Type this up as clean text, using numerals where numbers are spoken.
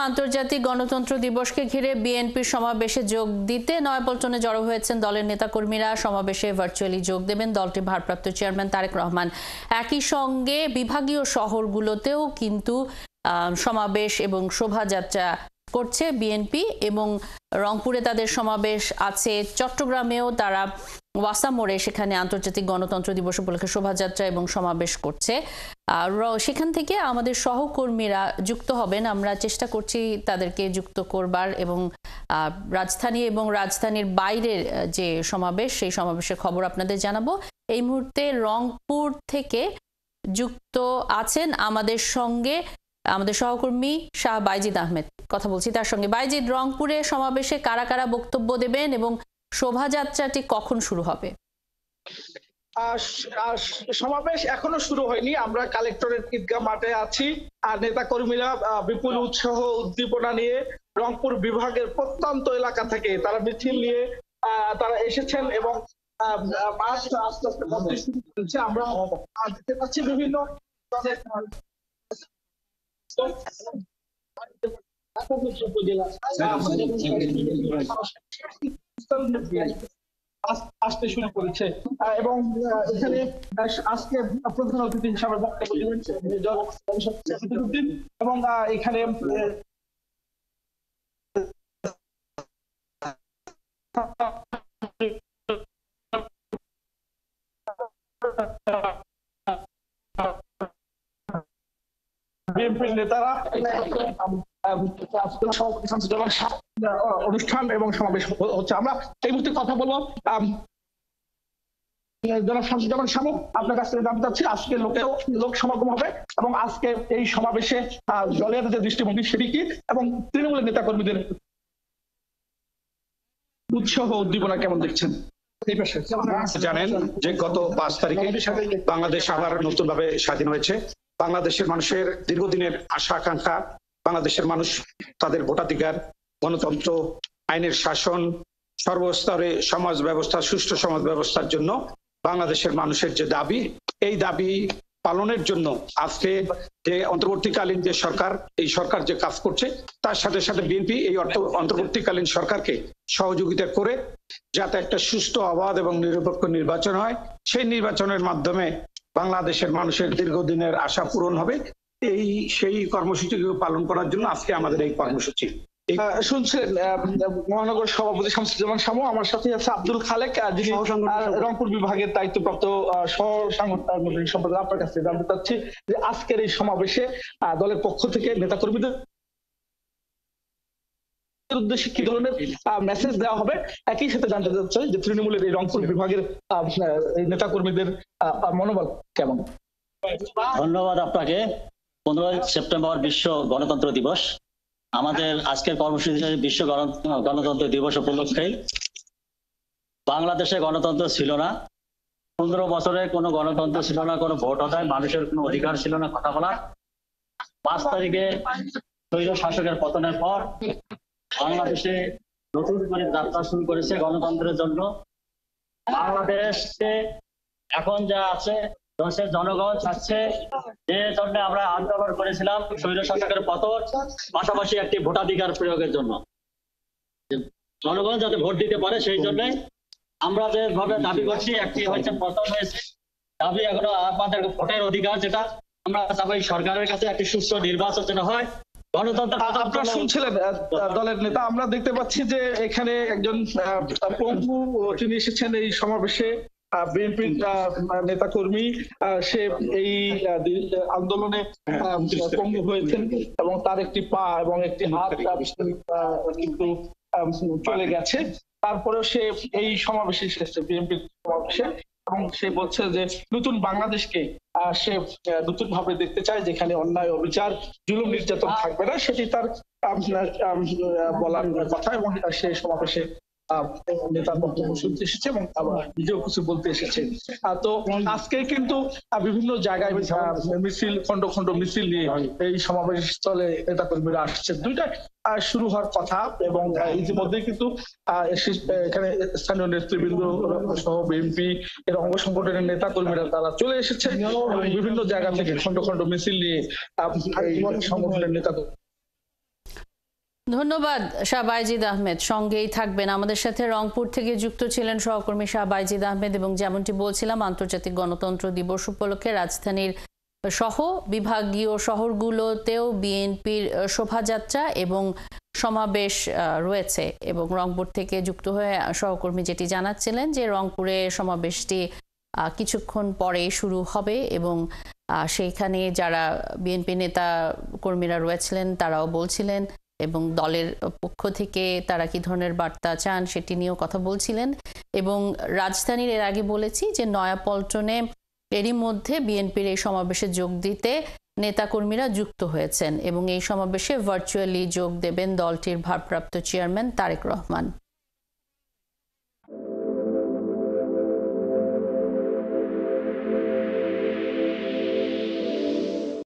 আন্তর্জাতিক গণতন্ত্র দিবসকে ঘিরে বিএনপির সমাবেশে যোগ দিতে নয়াপল্টনে জড়ো হয়েছেন দলের নেতাকর্মীরা। সমাবেশে ভার্চুয়ালি যোগ দেবেন দলটির ভারপ্রাপ্ত চেয়ারম্যান তারেক রহমান। একই সঙ্গে বিভাগীয় শহরগুলোতেও কিন্তু সমাবেশ এবং শোভাযাত্রা করছে বিএনপি, এবং রংপুরে তাদের সমাবেশ আছে। চট্টগ্রামেও তারা ওয়াসা মোড়ে সেখানে আন্তর্জাতিক গণতন্ত্র দিবস উপলক্ষে শোভাযাত্রা এবং সমাবেশ করছে। সেখান থেকে আমাদের সহকর্মীরা যুক্ত হবেন, আমরা চেষ্টা করছি তাদেরকে যুক্ত করবার, এবং রাজধানী এবং রাজধানীর বাইরের যে সমাবেশ সেই সমাবেশের খবর আপনাদের জানাবো। এই মুহূর্তে রংপুর থেকে যুক্ত আছেন আমাদের সঙ্গে আমাদের সহকর্মী শাহ বাইজিদ আহমেদ। কথা বলছি তার সঙ্গে। বাইজিদ, রংপুরে সমাবেশে কারা কারা বক্তব্য দেবেন এবং শোভাযাত্রাটি কখন শুরু হবে? সমাবেশ এখনো শুরু হয়নি। আমরা কালেক্টরেট ঈদগাহ মাঠে আছি, আর নেতা কর্মীরা বিপুল উৎসাহ উদ্দীপনা নিয়ে রংপুর বিভাগের প্রত্যন্ত এলাকা থেকে তারা মিছিল নিয়ে তারা এসেছেন, এবং আস্তে আস্তে আমরা দেখতে পাচ্ছি বিভিন্ন আসতে শুরু করেছে, এবং এখানে আজকে প্রধান অতিথি হিসাবে বক্তব্য দিবেন এবং এখানে বিএনপির নেতারা অনুষ্ঠান এবং সমাবেশ হচ্ছে। আমরা এই মুহূর্তে কথা বলবো জনাব শামসুজ্জামান শামু, আপনার কাছ থেকে জানতে চাচ্ছি আজকে লোক সমাগম হবে এবং আজকে এই সমাবেশে দলের যে দৃষ্টিভঙ্গি সেটি কি, এবং তৃণমূলের নেতা কর্মীদের উৎসাহ উদ্দীপনা কেমন দেখছেন? জানেন যে গত 5 তারিখে বাংলাদেশ আবার নতুন ভাবে স্বাধীন হয়েছে। বাংলাদেশের মানুষের দীর্ঘদিনের আশা আকাঙ্ক্ষা, বাংলাদেশের মানুষ তাদের ভোটাধিকার, গণতন্ত্র, আইনের শাসন, সর্বস্তরে সমাজ ব্যবস্থা, সুষ্ঠু সমাজ ব্যবস্থার জন্য বাংলাদেশের মানুষের যে দাবি, এই দাবি পালনের জন্য আজকে যে অন্তর্বর্তীকালীন যে সরকার, এই সরকার যে কাজ করছে তার সাথে সাথে বিএনপি এই অন্তর্বর্তীকালীন সরকারকে সহযোগিতা করে যাতে একটা সুষ্ঠু, অবাধ এবং নিরপেক্ষ নির্বাচন হয়, সেই নির্বাচনের মাধ্যমে বাংলাদেশের মানুষের দীর্ঘদিনের আশা পূরণ হবে, সেই কর্মসূচিকে পালন করার জন্য আজকে আমাদের এই কর্মসূচি। শুনছেন মহানগর সভাপতি শামসুজ্জামান শামু, আমার সাথে আছে আব্দুল খালেক, যিনি রংপুর বিভাগের দায়িত্বপ্রাপ্ত সহ সাংগঠনিক সম্পাদক। আপনার কাছে জানতে চাচ্ছি যে আজকের এই সমাবেশে দলের পক্ষ থেকে নেতাকর্মীদের উদ্দেশ্যে কি ধরনের মেসেজ দেওয়া হবে, একই সাথে জানতে চাচ্ছি যে তৃণমূলের এই রংপুর বিভাগের নেতাকর্মীদের মনোবল কেমন? ধন্যবাদ আপনাকে। 15 সেপ্টেম্বর বিশ্ব গণতন্ত্র দিবস। আমাদের আজকের কর্মসূচি বিশ্ব গণতন্ত্র দিবস উপলক্ষে। বাংলাদেশে গণতন্ত্র ছিল না, 15 বছরে কোনো গণতন্ত্র ছিল না, কোনো ভোট হয়, মানুষের কোনো অধিকার ছিল না কথা বলার। 5 তারিখে স্বৈর শাসকের পতনের পর বাংলাদেশে নতুন করে যাত্রা শুরু করেছে গণতন্ত্রের জন্য। বাংলাদেশে এখন যা আছে, দেশের জনগণ চাচ্ছে, যে জন্য আমরা আন্দোলন করেছিলাম স্বৈর শাসকের পতন, পাশাপাশি একটি ভোটাধিকার প্রয়োগের জন্য, জনগণ যাতে ভোট দিতে পারে সেই জন্য আমরা যেভাবে দাবি করছি, একটি হচ্ছে পতন হয়েছে দাবি, এখনো আমাদের ভোটের অধিকার, যেটা আমরা চাই সরকারের কাছে একটি সুষ্ঠু নির্বাচন যেন হয়। গণতন্ত্র আপনারা শুনছিলেন দলের নেতা। আমরা দেখতে পাচ্ছি যে এখানে একজন পঙ্গু তিনি এসেছেন এই সমাবেশে, বিএনপির নেতা কর্মী, সে এই আন্দোলনে পঙ্গু হয়েছেন এবং তার একটি পা এবং একটি হাত কিন্তু চলে গেছে। তারপরেও সে এই সমাবেশে এসেছে, বিএনপির সমাবেশে, এবং সে বলছে যে নতুন বাংলাদেশকে সে নতুন ভাবে দেখতে চায়, যেখানে অন্যায়, অবিচার, জুলুম, নির্যাতন থাকবে না, সেটি তার বলার কথা। এবং সে সমাবেশে নেতার বক্তব্য শুনতে এসেছে এবং নিজেও কিছু বলতে এসেছে। তো আজকে কিন্তু বিভিন্ন জায়গায় মিছিল, খন্ড খন্ড মিছিল নিয়ে এই সমাবেশ স্থলে নেতা কর্মীরা আসছে। দুইটা শুরু হওয়ার কথা, এবং ইতিমধ্যে কিন্তু এখানে স্থানীয় নেতৃবৃন্দ সহ বিএনপি এর অঙ্গ সংগঠনের নেতা কর্মীরা তারা চলে এসেছে বিভিন্ন জায়গা থেকে খন্ড খন্ড মিছিল নিয়ে এই সংগঠনের নেতা ধন্যবাদ শাহ বাইজিদ আহমেদ, সঙ্গেই থাকবেন। আমাদের সাথে রংপুর থেকে যুক্ত ছিলেন সহকর্মী শাহ বাইজিদ আহমেদ। এবং যেমনটি বলছিলাম, আন্তর্জাতিক গণতন্ত্র দিবস উপলক্ষে রাজধানীর সহ বিভাগীয় শহরগুলোতেও বিএনপির শোভাযাত্রা এবং সমাবেশ রয়েছে। এবং রংপুর থেকে যুক্ত হয়ে সহকর্মী যেটি জানাচ্ছিলেন যে রংপুরে সমাবেশটি কিছুক্ষণ পরেই শুরু হবে এবং সেইখানে যারা বিএনপি নেতা কর্মীরা রয়েছিলেন তারাও বলছিলেন এবং দলের পক্ষ থেকে তারা কি ধরনের বার্তা চান সেটি নিয়েও কথা বলছিলেন। এবং রাজধানীর এর আগে বলেছি যে নয়াপল্টনে এরই মধ্যে বিএনপির এই সমাবেশে যোগ দিতে নেতাকর্মীরা যুক্ত হয়েছেন এবং এই সমাবেশে ভার্চুয়ালি যোগ দেবেন দলটির ভারপ্রাপ্ত চেয়ারম্যান তারেক রহমান।